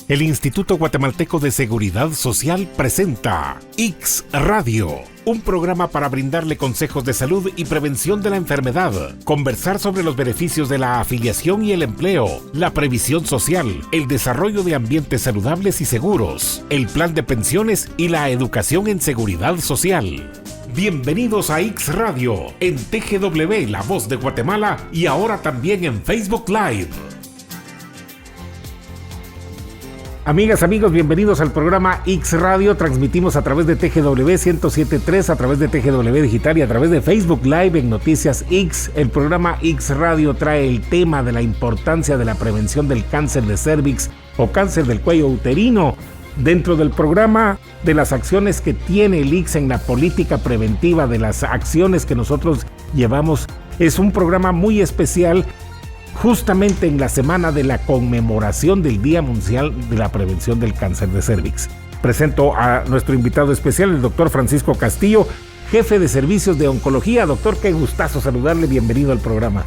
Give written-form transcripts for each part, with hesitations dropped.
El Instituto Guatemalteco de Seguridad Social presenta X Radio, un programa para brindarle consejos de salud y prevención de la enfermedad, conversar sobre los beneficios de la afiliación y el empleo, la previsión social, el desarrollo de ambientes saludables y seguros, el plan de pensiones y la educación en seguridad social. Bienvenidos a X Radio, en TGW, La Voz de Guatemala, y ahora también en Facebook Live. Amigas, amigos, bienvenidos al programa X Radio. Transmitimos a través de TGW 107.3, a través de TGW Digital y a través de Facebook Live en Noticias X. El programa X Radio trae el tema de la importancia de la prevención del cáncer de cervix o cáncer del cuello uterino. Dentro del programa, de las acciones que tiene el IX en la política preventiva, de las acciones que nosotros llevamos, es un programa muy especial justamente en la semana de la conmemoración del Día Mundial de la Prevención del Cáncer de Cervix. Presento a nuestro invitado especial, el doctor Francisco Castillo, jefe de servicios de oncología. Doctor, qué gustazo saludarle, bienvenido al programa.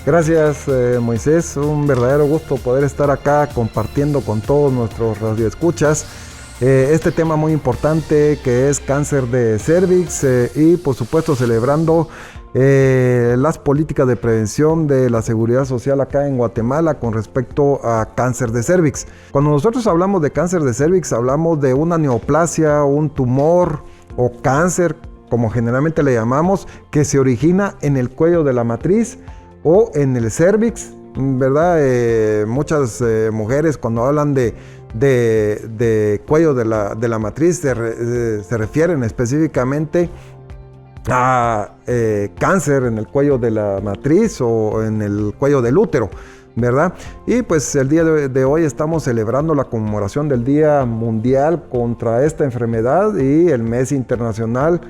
Gracias, Moisés, un verdadero gusto poder estar acá compartiendo con todos nuestros radioescuchas este tema muy importante que es cáncer de cervix y por supuesto celebrando las políticas de prevención de la seguridad social acá en Guatemala con respecto a cáncer de cervix. Cuando nosotros hablamos de cáncer de cervix, hablamos de una neoplasia, un tumor o cáncer, como generalmente le llamamos, que se origina en el cuello de la matriz o en el cervix, ¿verdad? Muchas mujeres cuando hablan de cuello de la matriz se refieren específicamente a cáncer en el cuello de la matriz o en el cuello del útero, ¿verdad? Y pues el día de hoy estamos celebrando la conmemoración del Día Mundial contra esta enfermedad y el mes internacional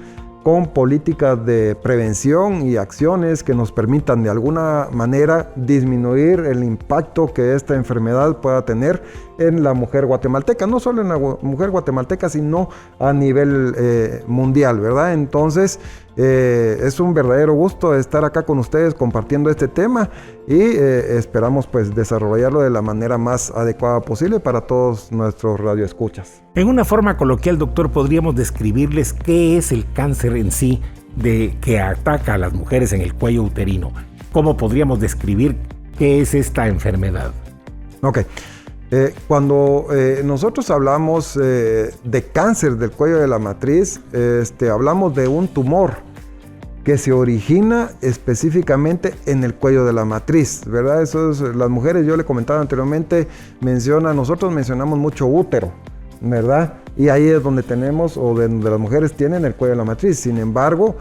con políticas de prevención y acciones que nos permitan de alguna manera disminuir el impacto que esta enfermedad pueda tener en la mujer guatemalteca, no solo en la mujer guatemalteca, sino a nivel mundial, ¿verdad? Entonces, es un verdadero gusto estar acá con ustedes compartiendo este tema y esperamos pues desarrollarlo de la manera más adecuada posible para todos nuestros radioescuchas. En una forma coloquial, doctor, podríamos describirles qué es el cáncer en sí que ataca a las mujeres en el cuello uterino. ¿Cómo podríamos describir qué es esta enfermedad? Ok. Cuando nosotros hablamos de cáncer del cuello de la matriz, hablamos de un tumor que se origina específicamente en el cuello de la matriz, ¿verdad? Eso es, las mujeres, yo le comentaba anteriormente, nosotros mencionamos mucho útero, ¿verdad? Y ahí es donde tenemos, o donde las mujeres tienen el cuello de la matriz. Sin embargo,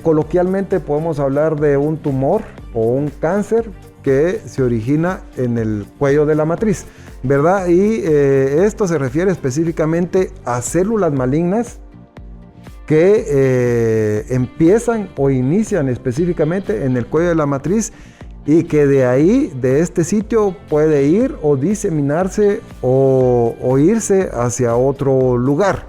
coloquialmente podemos hablar de un tumor o un cáncer que se origina en el cuello de la matriz, ¿verdad? Y esto se refiere específicamente a células malignas que empiezan o inician específicamente en el cuello de la matriz y que de ahí, de este sitio, puede ir o diseminarse o irse hacia otro lugar,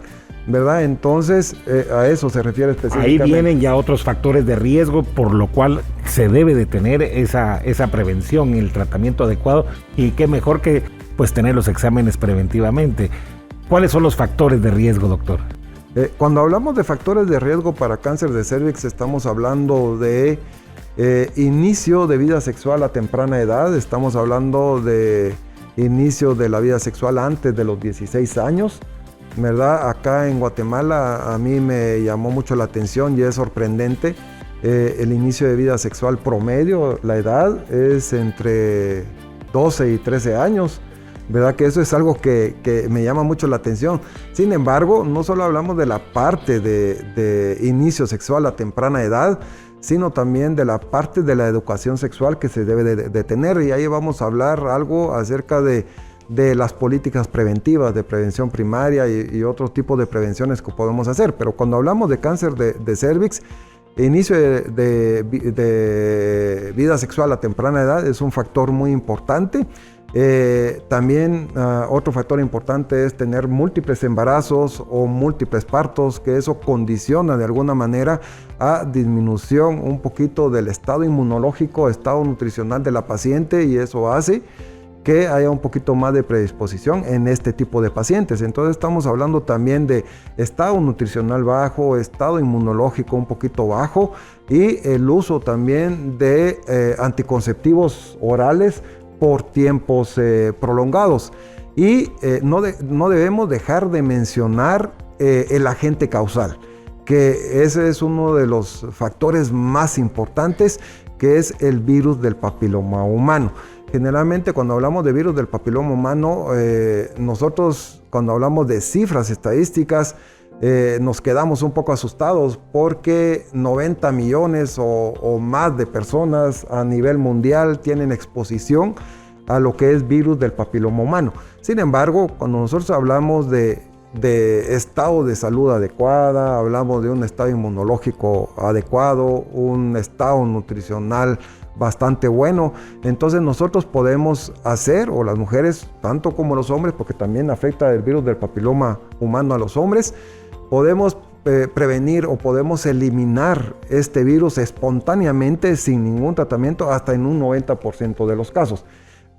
¿verdad? Entonces, a eso se refiere específicamente. Ahí vienen ya otros factores de riesgo, por lo cual se debe de tener esa prevención y el tratamiento adecuado, y qué mejor que pues tener los exámenes preventivamente. ¿Cuáles son los factores de riesgo, doctor? Cuando hablamos de factores de riesgo para cáncer de cervix, estamos hablando de inicio de vida sexual a temprana edad, estamos hablando de inicio de la vida sexual antes de los 16 años, ¿verdad? Acá en Guatemala a mí me llamó mucho la atención y es sorprendente. El inicio de vida sexual promedio, la edad es entre 12 y 13 años, ¿verdad? Que eso es algo que me llama mucho la atención. Sin embargo, no solo hablamos de la parte de inicio sexual a temprana edad, sino también de la parte de la educación sexual que se debe de tener. Y ahí vamos a hablar algo acerca de las políticas preventivas, de prevención primaria y otro tipo de prevenciones que podemos hacer. Pero cuando hablamos de cáncer de cervix, inicio de vida sexual a temprana edad es un factor muy importante. También otro factor importante es tener múltiples embarazos o múltiples partos, que eso condiciona de alguna manera a disminución un poquito del estado inmunológico, estado nutricional de la paciente, y eso hace que haya un poquito más de predisposición en este tipo de pacientes. Entonces estamos hablando también de estado nutricional bajo, estado inmunológico un poquito bajo y el uso también de anticonceptivos orales por tiempos prolongados. Y no debemos dejar de mencionar el agente causal, que ese es uno de los factores más importantes, que es el virus del papiloma humano. Generalmente cuando hablamos de virus del papiloma humano, nosotros cuando hablamos de cifras estadísticas, nos quedamos un poco asustados porque 90 millones o más de personas a nivel mundial tienen exposición a lo que es virus del papiloma humano. Sin embargo, cuando nosotros hablamos de estado de salud adecuada, hablamos de un estado inmunológico adecuado, un estado nutricional bastante bueno, entonces nosotros podemos hacer, o las mujeres, tanto como los hombres, porque también afecta el virus del papiloma humano a los hombres, podemos prevenir o podemos eliminar este virus espontáneamente sin ningún tratamiento hasta en un 90% de los casos.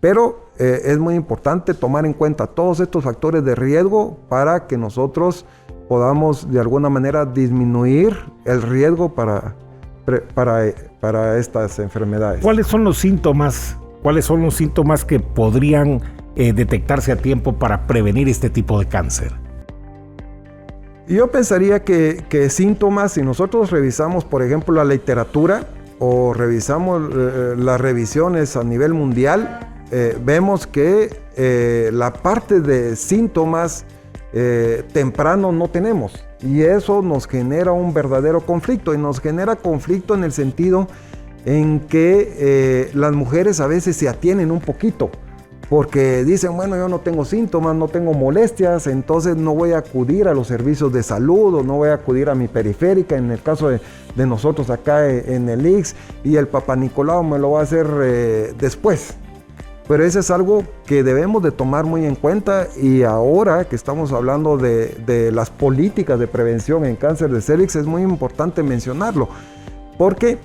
Pero es muy importante tomar en cuenta todos estos factores de riesgo para que nosotros podamos de alguna manera disminuir el riesgo para estas enfermedades. ¿Cuáles son los síntomas? ¿Cuáles son los síntomas que podrían detectarse a tiempo para prevenir este tipo de cáncer? Yo pensaría que síntomas, si nosotros revisamos, por ejemplo, la literatura o revisamos las revisiones a nivel mundial, vemos que la parte de síntomas temprano no tenemos, y eso nos genera un verdadero conflicto, y nos genera conflicto en el sentido en que las mujeres a veces se atienen un poquito porque dicen, bueno, yo no tengo síntomas, no tengo molestias, entonces no voy a acudir a los servicios de salud o no voy a acudir a mi periférica, en el caso de nosotros acá en el ICS, y el Papá Nicolau me lo va a hacer después. Pero eso es algo que debemos de tomar muy en cuenta, y ahora que estamos hablando de las políticas de prevención en cáncer de cervix, es muy importante mencionarlo, porque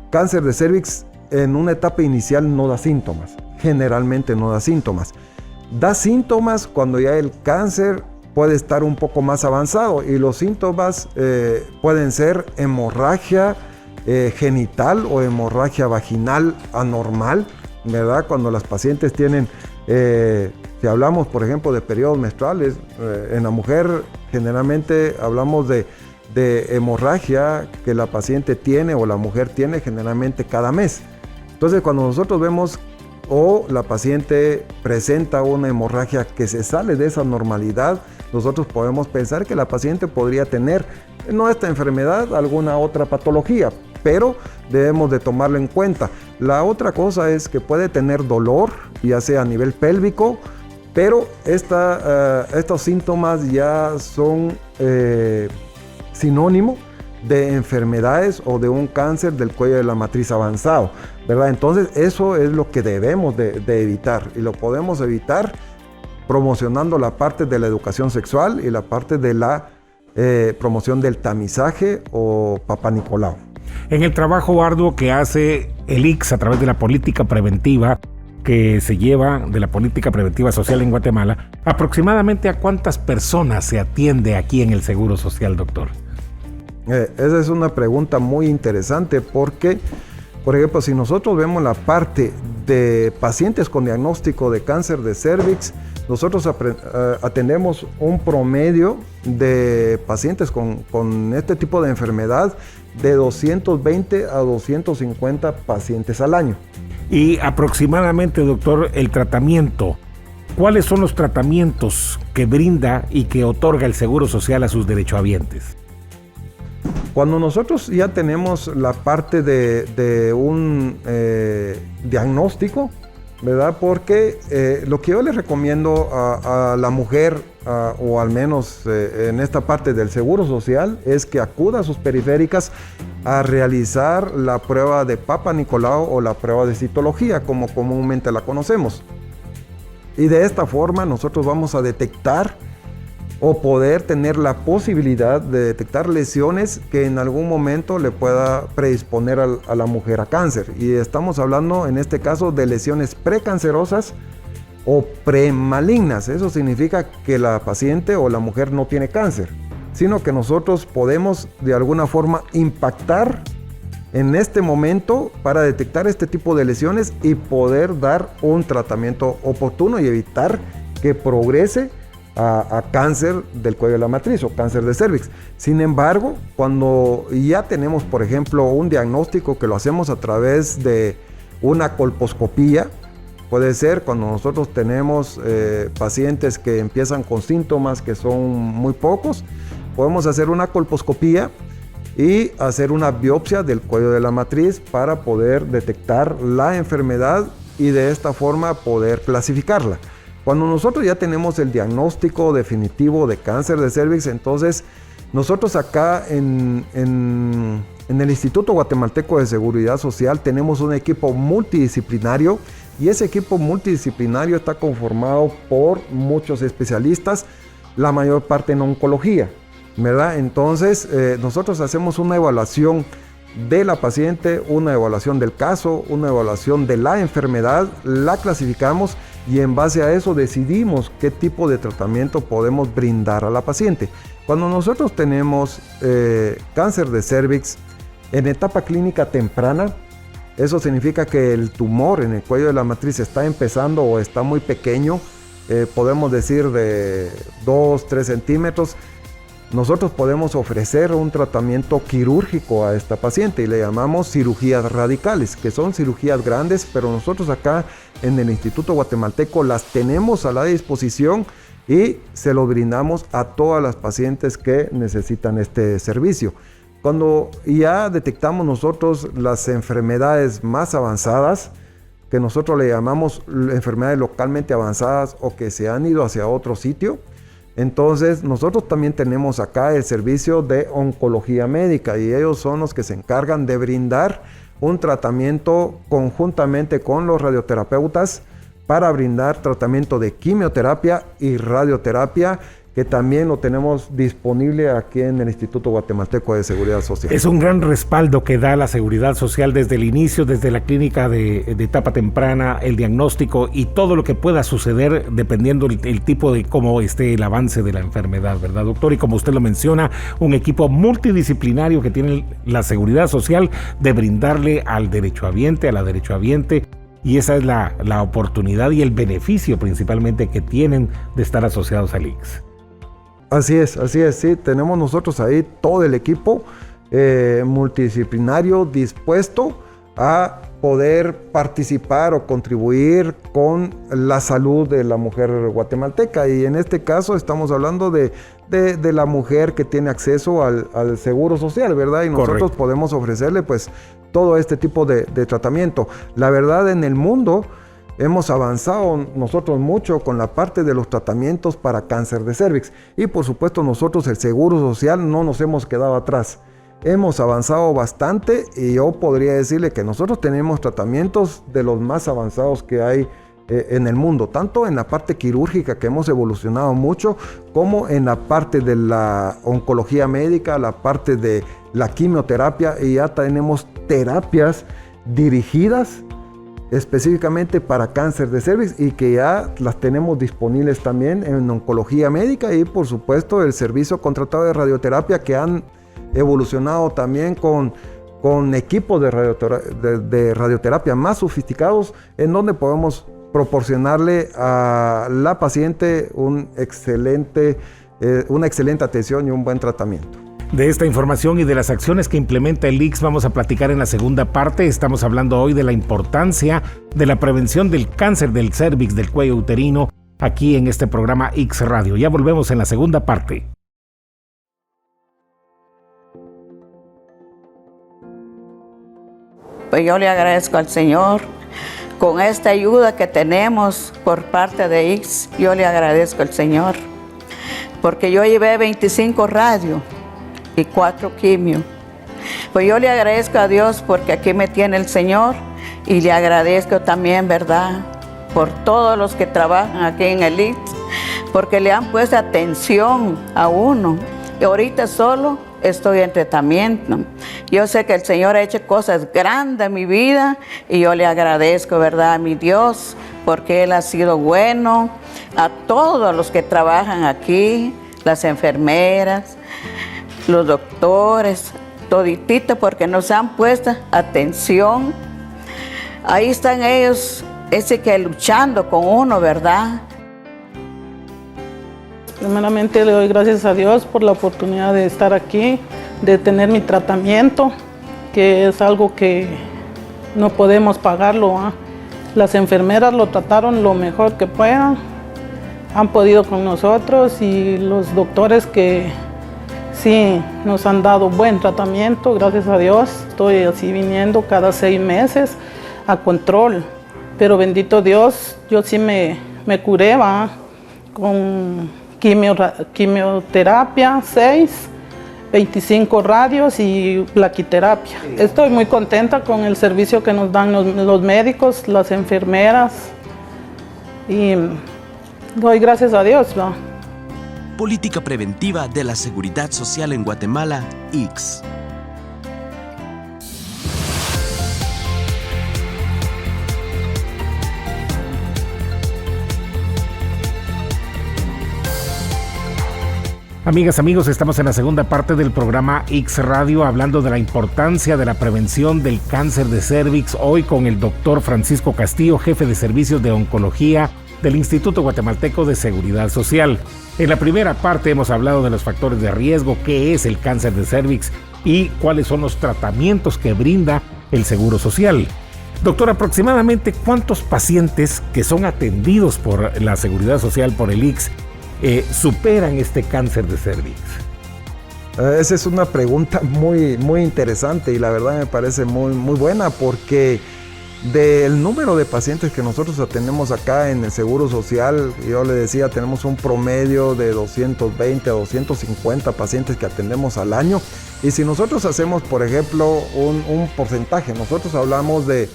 cáncer de cervix en una etapa inicial no da síntomas, generalmente no da síntomas. Da síntomas cuando ya el cáncer puede estar un poco más avanzado, y los síntomas pueden ser hemorragia genital o hemorragia vaginal anormal, ¿verdad? Cuando las pacientes tienen, si hablamos por ejemplo de periodos menstruales, en la mujer generalmente hablamos de hemorragia que la paciente tiene o la mujer tiene generalmente cada mes. Entonces cuando nosotros vemos o la paciente presenta una hemorragia que se sale de esa normalidad, nosotros podemos pensar que la paciente podría tener, no esta enfermedad, alguna otra patología, pero debemos de tomarlo en cuenta. La otra cosa es que puede tener dolor, ya sea a nivel pélvico, pero estos síntomas ya son sinónimo de enfermedades o de un cáncer del cuello de la matriz avanzado, ¿verdad? Entonces eso es lo que debemos de evitar, y lo podemos evitar promocionando la parte de la educación sexual y la parte de la promoción del tamizaje o Papá Nicolau. En el trabajo arduo que hace el ICS a través de la política preventiva que se lleva, de la política preventiva social en Guatemala, ¿aproximadamente a cuántas personas se atiende aquí en el Seguro Social, doctor? Esa es una pregunta muy interesante porque, por ejemplo, si nosotros vemos la parte de pacientes con diagnóstico de cáncer de cervix, nosotros atendemos un promedio de pacientes con este tipo de enfermedad de 220 a 250 pacientes al año. Y aproximadamente, doctor, el tratamiento, ¿cuáles son los tratamientos que brinda y que otorga el Seguro Social a sus derechohabientes? Cuando nosotros ya tenemos la parte de un diagnóstico, ¿verdad? Porque lo que yo le recomiendo a la mujer, o al menos en esta parte del Seguro Social, es que acuda a sus periféricas a realizar la prueba de Papá Nicolau o la prueba de citología, como comúnmente la conocemos. Y de esta forma nosotros vamos a detectar o poder tener la posibilidad de detectar lesiones que en algún momento le pueda predisponer a la mujer a cáncer. Y estamos hablando en este caso de lesiones precancerosas o premalignas. Eso significa que la paciente o la mujer no tiene cáncer, sino que nosotros podemos de alguna forma impactar en este momento para detectar este tipo de lesiones y poder dar un tratamiento oportuno y evitar que progrese a cáncer del cuello de la matriz o cáncer de cervix. Sin embargo, cuando ya tenemos, por ejemplo, un diagnóstico que lo hacemos a través de una colposcopía, puede ser cuando nosotros tenemos pacientes que empiezan con síntomas que son muy pocos, podemos hacer una colposcopía y hacer una biopsia del cuello de la matriz para poder detectar la enfermedad y de esta forma poder clasificarla. Cuando nosotros ya tenemos el diagnóstico definitivo de cáncer de cervix, entonces nosotros acá en el Instituto Guatemalteco de Seguridad Social tenemos un equipo multidisciplinario y ese equipo multidisciplinario está conformado por muchos especialistas, la mayor parte en oncología, ¿verdad? Entonces nosotros hacemos una evaluación de la paciente, una evaluación del caso, una evaluación de la enfermedad, la clasificamos y en base a eso decidimos qué tipo de tratamiento podemos brindar a la paciente. Cuando nosotros tenemos cáncer de cervix en etapa clínica temprana, eso significa que el tumor en el cuello de la matriz está empezando o está muy pequeño, podemos decir de 2-3 centímetros, nosotros podemos ofrecer un tratamiento quirúrgico a esta paciente y le llamamos cirugías radicales, que son cirugías grandes, pero nosotros acá en el Instituto Guatemalteco las tenemos a la disposición y se lo brindamos a todas las pacientes que necesitan este servicio. Cuando ya detectamos nosotros las enfermedades más avanzadas, que nosotros le llamamos enfermedades localmente avanzadas o que se han ido hacia otro sitio, entonces nosotros también tenemos acá el servicio de oncología médica y ellos son los que se encargan de brindar un tratamiento conjuntamente con los radioterapeutas para brindar tratamiento de quimioterapia y radioterapia, que también lo tenemos disponible aquí en el Instituto Guatemalteco de Seguridad Social. Es un gran respaldo que da la Seguridad Social desde el inicio, desde la clínica de etapa temprana, el diagnóstico y todo lo que pueda suceder dependiendo el tipo de cómo esté el avance de la enfermedad, ¿verdad, doctor? Y como usted lo menciona, un equipo multidisciplinario que tiene la Seguridad Social de brindarle al derechohabiente, a la derechohabiente, y esa es la oportunidad y el beneficio principalmente que tienen de estar asociados al ICS. Así es, sí, tenemos nosotros ahí todo el equipo multidisciplinario dispuesto a poder participar o contribuir con la salud de la mujer guatemalteca y en este caso estamos hablando de la mujer que tiene acceso al seguro social, ¿verdad? Y nosotros Correcto. podemos ofrecerle pues todo este tipo de tratamiento. La verdad, en el mundo hemos avanzado nosotros mucho con la parte de los tratamientos para cáncer de cervix y por supuesto nosotros el Seguro Social no nos hemos quedado atrás. Hemos avanzado bastante y yo podría decirle que nosotros tenemos tratamientos de los más avanzados que hay en el mundo, tanto en la parte quirúrgica que hemos evolucionado mucho, como en la parte de la oncología médica, la parte de la quimioterapia y ya tenemos terapias dirigidas específicamente para cáncer de cervix y que ya las tenemos disponibles también en oncología médica y por supuesto el servicio contratado de radioterapia que han evolucionado también con equipos de radioterapia más sofisticados en donde podemos proporcionarle a la paciente una excelente atención y un buen tratamiento. De esta información y de las acciones que implementa el ICS vamos a platicar en la segunda parte. Estamos hablando hoy de la importancia de la prevención del cáncer del cervix, del cuello uterino, aquí en este programa ICS Radio. Ya volvemos en la segunda parte. Pues yo le agradezco al Señor con esta ayuda que tenemos por parte de ICS. Yo le agradezco al Señor porque yo llevé 25 radios y 4 quimios. Pues yo le agradezco a Dios porque aquí me tiene el Señor y le agradezco también, ¿verdad?, por todos los que trabajan aquí en el ICS, porque le han puesto atención a uno. Y ahorita solo estoy en tratamiento. Yo sé que el Señor ha hecho cosas grandes en mi vida y yo le agradezco, ¿verdad?, a mi Dios porque Él ha sido bueno a todos los que trabajan aquí, las enfermeras, los doctores, toditito, porque nos han puesto atención. Ahí están ellos, ese que luchando con uno, ¿verdad? Primeramente le doy gracias a Dios por la oportunidad de estar aquí, de tener mi tratamiento, que es algo que no podemos pagarlo, ¿eh? Las enfermeras lo trataron lo mejor que puedan, han podido con nosotros, y los doctores que sí nos han dado buen tratamiento, gracias a Dios. Estoy así viniendo cada 6 meses a control, pero bendito Dios, yo sí me curé, ¿va? Con quimioterapia 6, 25 radios y plaquiterapia. Estoy muy contenta con el servicio que nos dan los médicos, las enfermeras, y doy gracias a Dios, ¿va? Política preventiva de la Seguridad Social en Guatemala, ICS. Amigas, amigos, estamos en la segunda parte del programa X Radio hablando de la importancia de la prevención del cáncer de cérvix, hoy con el doctor Francisco Castillo, jefe de servicios de oncología del Instituto Guatemalteco de Seguridad Social. En la primera parte hemos hablado de los factores de riesgo, qué es el cáncer de cérvix y cuáles son los tratamientos que brinda el Seguro Social. Doctor, aproximadamente ¿cuántos pacientes que son atendidos por la Seguridad Social, por el ICS, superan este cáncer de cérvix? Esa es una pregunta muy interesante, y la verdad me parece muy buena, porque del número de pacientes que nosotros atendemos acá en el Seguro Social, yo le decía, tenemos un promedio de 220 a 250 pacientes que atendemos al año. Y si nosotros hacemos, por ejemplo, un porcentaje, nosotros hablamos de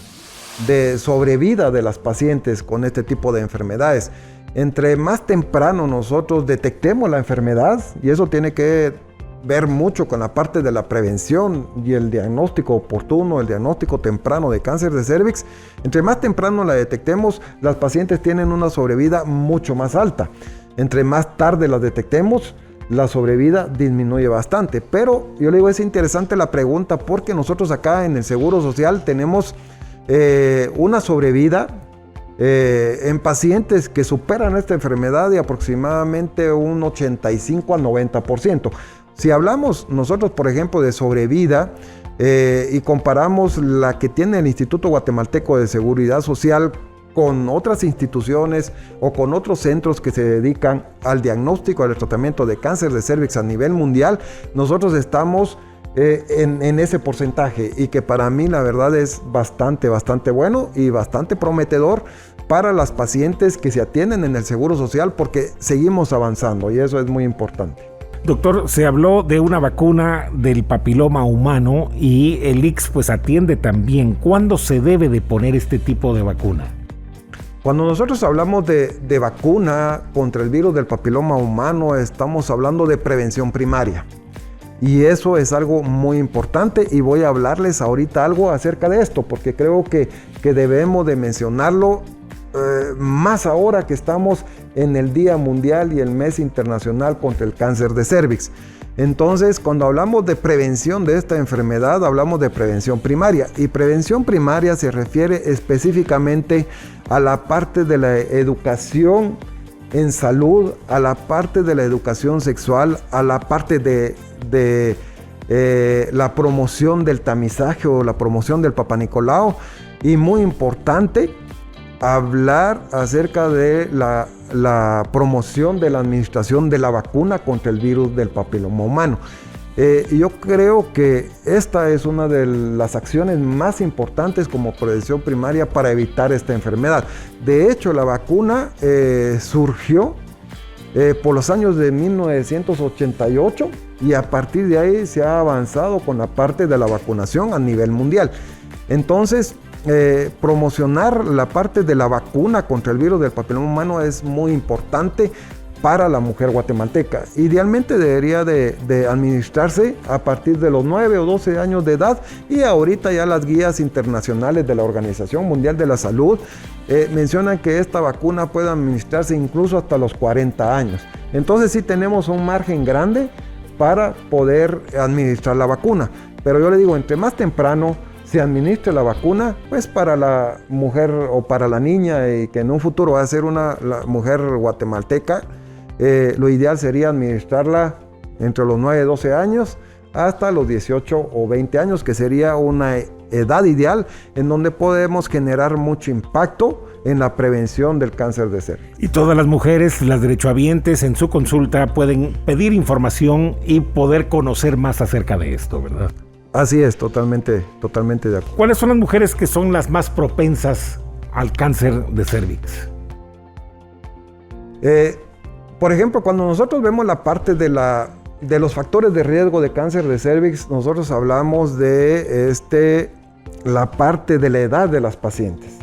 sobrevida de las pacientes con este tipo de enfermedades. Entre más temprano nosotros detectemos la enfermedad, y eso tiene que ver mucho con la parte de la prevención y el diagnóstico oportuno, el diagnóstico temprano de cáncer de cérvix, entre más temprano la detectemos, las pacientes tienen una sobrevida mucho más alta. Entre más tarde las detectemos, la sobrevida disminuye bastante. Pero yo le digo, es interesante la pregunta, porque nosotros acá en el Seguro Social tenemos una sobrevida en pacientes que superan esta enfermedad de aproximadamente un 85 al 90%. Si hablamos nosotros, por ejemplo, de sobrevida y comparamos la que tiene el Instituto Guatemalteco de Seguridad Social con otras instituciones o con otros centros que se dedican al diagnóstico, al tratamiento de cáncer de cérvix a nivel mundial, nosotros estamos en ese porcentaje, y que para mí la verdad es bastante bueno y bastante prometedor para las pacientes que se atienden en el Seguro Social, porque seguimos avanzando y eso es muy importante. Doctor, se habló de una vacuna del papiloma humano y el ICS pues atiende también. ¿Cuándo se debe de poner este tipo de vacuna? Cuando nosotros hablamos de vacuna contra el virus del papiloma humano, estamos hablando de prevención primaria. Y eso es algo muy importante, y voy a hablarles ahorita algo acerca de esto, porque creo que debemos de mencionarlo más ahora que estamos en el Día Mundial y el Mes Internacional contra el Cáncer de Cérvix. Entonces, cuando hablamos de prevención de esta enfermedad, hablamos de prevención primaria, y prevención primaria se refiere específicamente a la parte de la educación en salud, a la parte de la educación sexual, a la parte de la promoción del tamizaje o la promoción del Papá Nicolau, y muy importante, hablar acerca de la promoción de la administración de la vacuna contra el virus del papiloma humano. Yo creo que esta es una de las acciones más importantes como prevención primaria para evitar esta enfermedad. De hecho, la vacuna surgió por los años de 1988, y a partir de ahí se ha avanzado con la parte de la vacunación a nivel mundial. Entonces, promocionar la parte de la vacuna contra el virus del papiloma humano es muy importante, para la mujer guatemalteca. Idealmente debería de administrarse a partir de los 9 o 12 años de edad, y ahorita ya las guías internacionales de la Organización Mundial de la Salud mencionan que esta vacuna puede administrarse incluso hasta los 40 años. Entonces sí tenemos un margen grande para poder administrar la vacuna. Pero yo le digo, entre más temprano se administre la vacuna, pues para la mujer o para la niña, y que en un futuro va a ser la mujer guatemalteca, lo ideal sería administrarla entre los 9 y 12 años hasta los 18 o 20 años, que sería una edad ideal en donde podemos generar mucho impacto en la prevención del cáncer de cervix. Y todas las mujeres, las derechohabientes, en su consulta pueden pedir información y poder conocer más acerca de esto, ¿verdad? Así es, totalmente de acuerdo. ¿Cuáles son las mujeres que son las más propensas al cáncer de cervix? Por ejemplo, cuando nosotros vemos la parte de los factores de riesgo de cáncer de cervix, nosotros hablamos de la parte de la edad de las pacientes.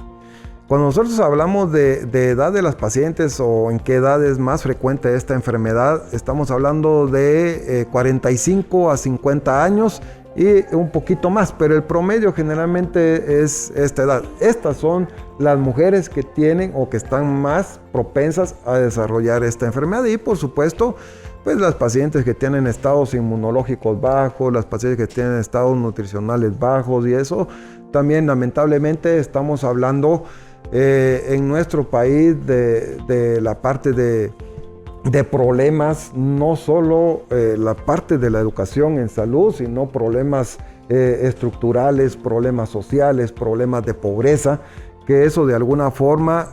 Cuando nosotros hablamos de edad de las pacientes o en qué edad es más frecuente esta enfermedad, estamos hablando de 45 a 50 años y un poquito más, pero el promedio generalmente es esta edad. Estas son las mujeres que tienen o que están más propensas a desarrollar esta enfermedad, y por supuesto, pues las pacientes que tienen estados inmunológicos bajos, las pacientes que tienen estados nutricionales bajos, y eso también lamentablemente estamos hablando en nuestro país de la parte de problemas, no solo la parte de la educación en salud, sino problemas estructurales, problemas sociales, problemas de pobreza, que eso de alguna forma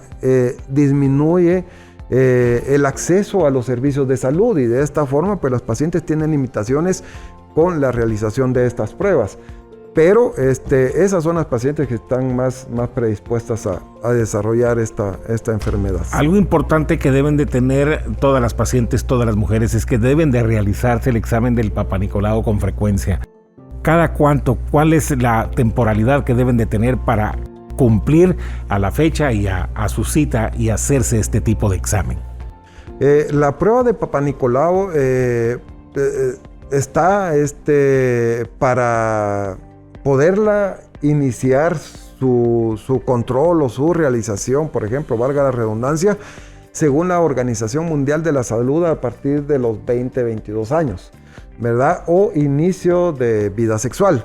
disminuye el acceso a los servicios de salud, y de esta forma pues los pacientes tienen limitaciones con la realización de estas pruebas. Pero esas son las pacientes que están más predispuestas a desarrollar esta enfermedad. Algo importante que deben de tener todas las pacientes, todas las mujeres, es que deben de realizarse el examen del Papá Nicolau con frecuencia. ¿Cada cuánto? ¿Cuál es la temporalidad que deben de tener para cumplir a la fecha y a su cita y hacerse este tipo de examen? La prueba de Papá Nicolau está para poderla iniciar su control o su realización, por ejemplo, valga la redundancia, según la Organización Mundial de la Salud, a partir de los 20-22 años, ¿verdad? O inicio de vida sexual.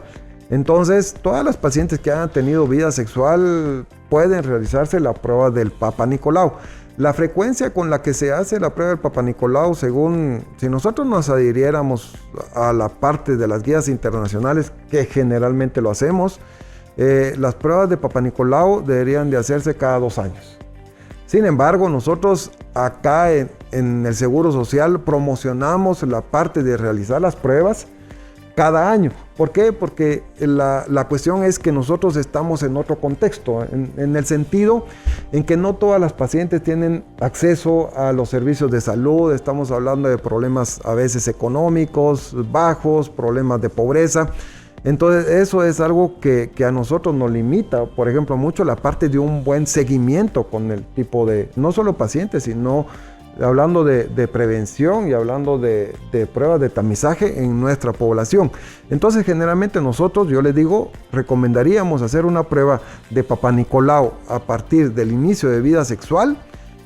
Entonces, todas las pacientes que han tenido vida sexual pueden realizarse la prueba del Papá Nicolau. La frecuencia con la que se hace la prueba del Papá Nicolau, si nosotros nos adhiriéramos a la parte de las guías internacionales, que generalmente lo hacemos, las pruebas de Papá Nicolau deberían de hacerse cada 2 años. Sin embargo, nosotros acá en el Seguro Social promocionamos la parte de realizar las pruebas cada año. ¿Por qué? Porque la cuestión es que nosotros estamos en otro contexto, en el sentido en que no todas las pacientes tienen acceso a los servicios de salud. Estamos hablando de problemas a veces económicos bajos, problemas de pobreza. Entonces eso es algo que a nosotros nos limita, por ejemplo, mucho la parte de un buen seguimiento con el tipo de, no solo pacientes, sino hablando de prevención y hablando de pruebas de tamizaje en nuestra población. Entonces generalmente nosotros, yo les digo, recomendaríamos hacer una prueba de Papá Nicolau a partir del inicio de vida sexual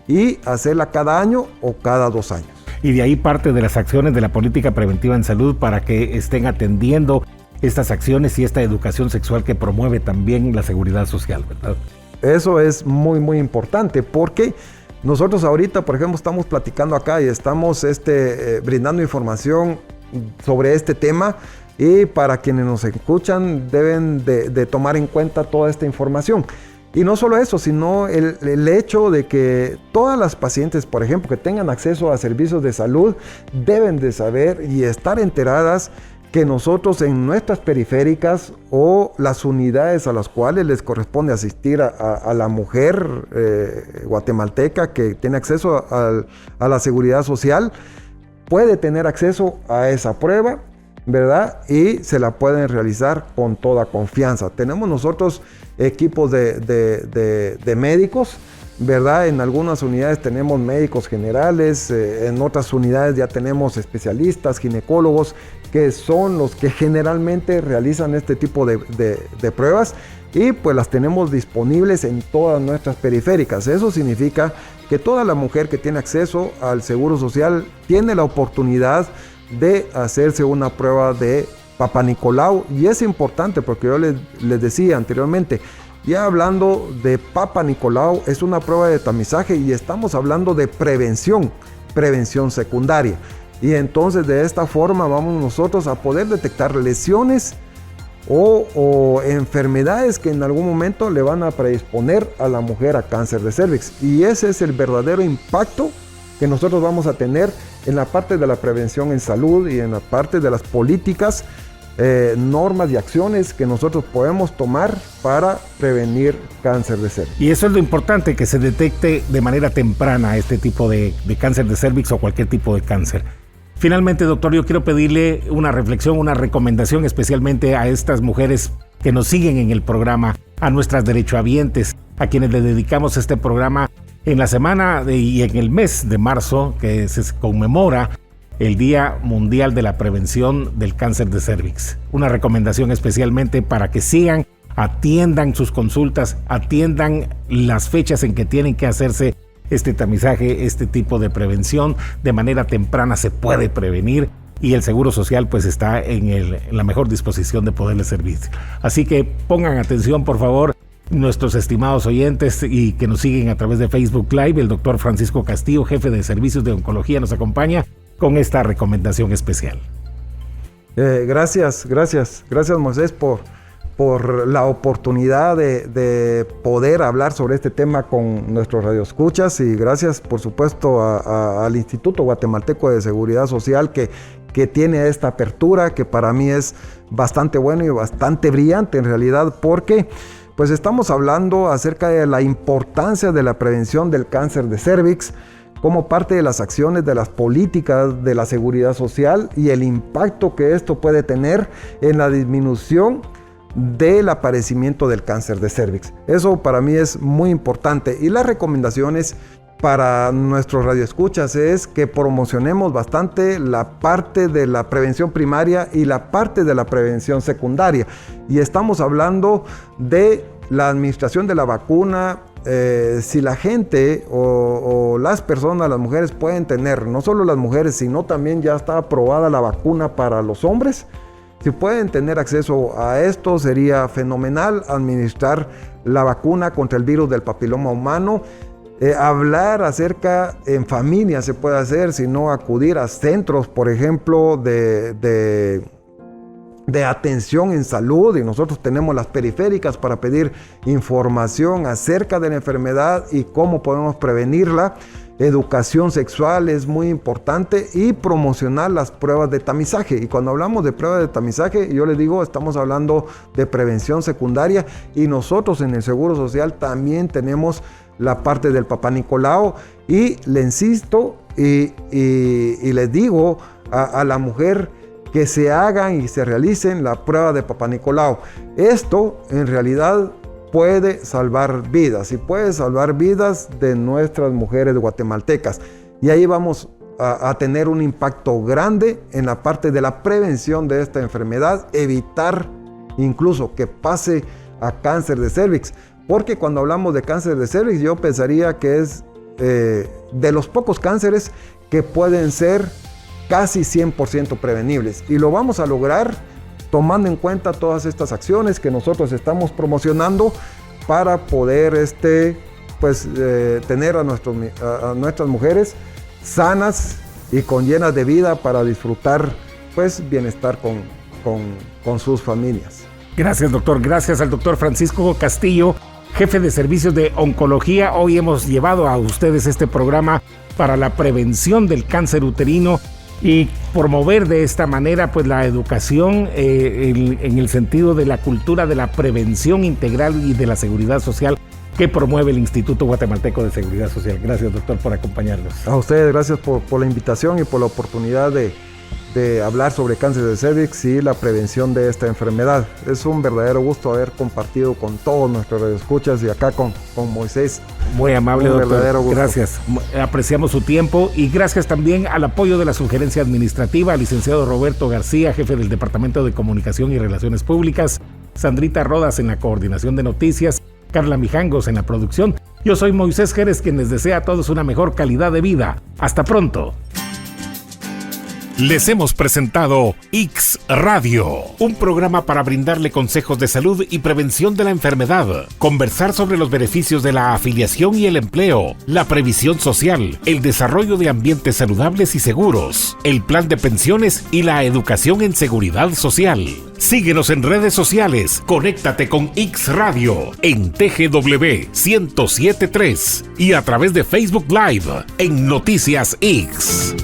y hacerla cada año o cada 2 años. Y de ahí parte de las acciones de la política preventiva en salud para que estén atendiendo estas acciones y esta educación sexual que promueve también la seguridad social, ¿verdad? Eso es muy, muy importante, porque nosotros ahorita, por ejemplo, estamos platicando acá y estamos brindando información sobre este tema, y para quienes nos escuchan deben de tomar en cuenta toda esta información. Y no solo eso, sino el hecho de que todas las pacientes, por ejemplo, que tengan acceso a servicios de salud, deben de saber y estar enteradas que nosotros en nuestras periféricas o las unidades a las cuales les corresponde asistir a la mujer guatemalteca que tiene acceso a la seguridad social, puede tener acceso a esa prueba, ¿verdad? Y se la pueden realizar con toda confianza. Tenemos nosotros equipos de médicos ¿verdad? En algunas unidades tenemos médicos generales, en otras unidades ya tenemos especialistas, ginecólogos, que son los que generalmente realizan este tipo de pruebas, y pues las tenemos disponibles en todas nuestras periféricas. Eso significa que toda la mujer que tiene acceso al Seguro Social tiene la oportunidad de hacerse una prueba de Papá Nicolau, y es importante porque yo les decía anteriormente, ya hablando de Papá Nicolau, es una prueba de tamizaje y estamos hablando de prevención secundaria. Y entonces de esta forma vamos nosotros a poder detectar lesiones o enfermedades que en algún momento le van a predisponer a la mujer a cáncer de cervix. Y ese es el verdadero impacto que nosotros vamos a tener en la parte de la prevención en salud y en la parte de las políticas, normas y acciones que nosotros podemos tomar para prevenir cáncer de cervix. Y eso es lo importante, que se detecte de manera temprana este tipo de cáncer de cervix o cualquier tipo de cáncer. Finalmente, doctor, yo quiero pedirle una reflexión, una recomendación especialmente a estas mujeres que nos siguen en el programa, a nuestras derechohabientes, a quienes le dedicamos este programa en la semana y en el mes de marzo, que se conmemora el Día Mundial de la Prevención del Cáncer de Cervix. Una recomendación especialmente para que sigan, atiendan sus consultas, atiendan las fechas en que tienen que hacerse este tamizaje, este tipo de prevención. De manera temprana se puede prevenir y el Seguro Social pues está en la mejor disposición de poderles servir. Así que pongan atención, por favor, nuestros estimados oyentes y que nos siguen a través de Facebook Live. El doctor Francisco Castillo, jefe de servicios de oncología, nos acompaña con esta recomendación especial. Gracias Moisés por la oportunidad de poder hablar sobre este tema con nuestros radioescuchas, y gracias por supuesto al Instituto Guatemalteco de Seguridad Social que tiene esta apertura, que para mí es bastante bueno y bastante brillante en realidad, porque pues estamos hablando acerca de la importancia de la prevención del cáncer de cervix como parte de las acciones de las políticas de la seguridad social y el impacto que esto puede tener en la disminución del aparecimiento del cáncer de cervix. Eso para mí es muy importante, y las recomendaciones para nuestros radioescuchas es que promocionemos bastante la parte de la prevención primaria y la parte de la prevención secundaria, y estamos hablando de la administración de la vacuna. Si la gente o las personas, las mujeres pueden tener, no solo las mujeres, sino también ya está aprobada la vacuna para los hombres, si pueden tener acceso a esto sería fenomenal. Administrar la vacuna contra el virus del papiloma humano, hablar acerca en familia se puede hacer, sino acudir a centros, por ejemplo, de atención en salud, y nosotros tenemos las periféricas para pedir información acerca de la enfermedad y cómo podemos prevenirla. Educación sexual es muy importante, y promocionar las pruebas de tamizaje. Y cuando hablamos de pruebas de tamizaje, yo les digo, estamos hablando de prevención secundaria, y nosotros en el Seguro Social también tenemos la parte del Papá Nicolau, y le insisto y les digo a la mujer que se hagan y se realicen la prueba de Papá Nicolau. Esto en realidad puede salvar vidas, y puede salvar vidas de nuestras mujeres guatemaltecas, y ahí vamos a tener un impacto grande en la parte de la prevención de esta enfermedad, evitar incluso que pase a cáncer de cervix, porque cuando hablamos de cáncer de cervix yo pensaría que es de los pocos cánceres que pueden ser casi 100% prevenibles, y lo vamos a lograr tomando en cuenta todas estas acciones que nosotros estamos promocionando para poder tener a nuestras mujeres sanas y llenas de vida para disfrutar bienestar con sus familias. Gracias, doctor. Gracias al doctor Francisco Castillo, jefe de servicios de oncología. Hoy hemos llevado a ustedes este programa para la prevención del cáncer uterino y promover de esta manera la educación en el sentido de la cultura de la prevención integral y de la seguridad social que promueve el Instituto Guatemalteco de Seguridad Social. Gracias, doctor, por acompañarnos. A ustedes, gracias por la invitación y por la oportunidad de de hablar sobre cáncer de cervix y la prevención de esta enfermedad. Es un verdadero gusto haber compartido con todos nuestros radioescuchas y acá con Moisés. Muy amable, un doctor. Verdadero gusto. Gracias. Apreciamos su tiempo y gracias también al apoyo de la Sugerencia Administrativa, al licenciado Roberto García, jefe del Departamento de Comunicación y Relaciones Públicas, Sandrita Rodas en la coordinación de noticias, Carla Mijangos en la producción. Yo soy Moisés Jerez, quien les desea a todos una mejor calidad de vida. Hasta pronto. Les hemos presentado X Radio, un programa para brindarle consejos de salud y prevención de la enfermedad, conversar sobre los beneficios de la afiliación y el empleo, la previsión social, el desarrollo de ambientes saludables y seguros, el plan de pensiones y la educación en seguridad social. Síguenos en redes sociales, conéctate con X Radio en TGW 1073 y a través de Facebook Live en Noticias X.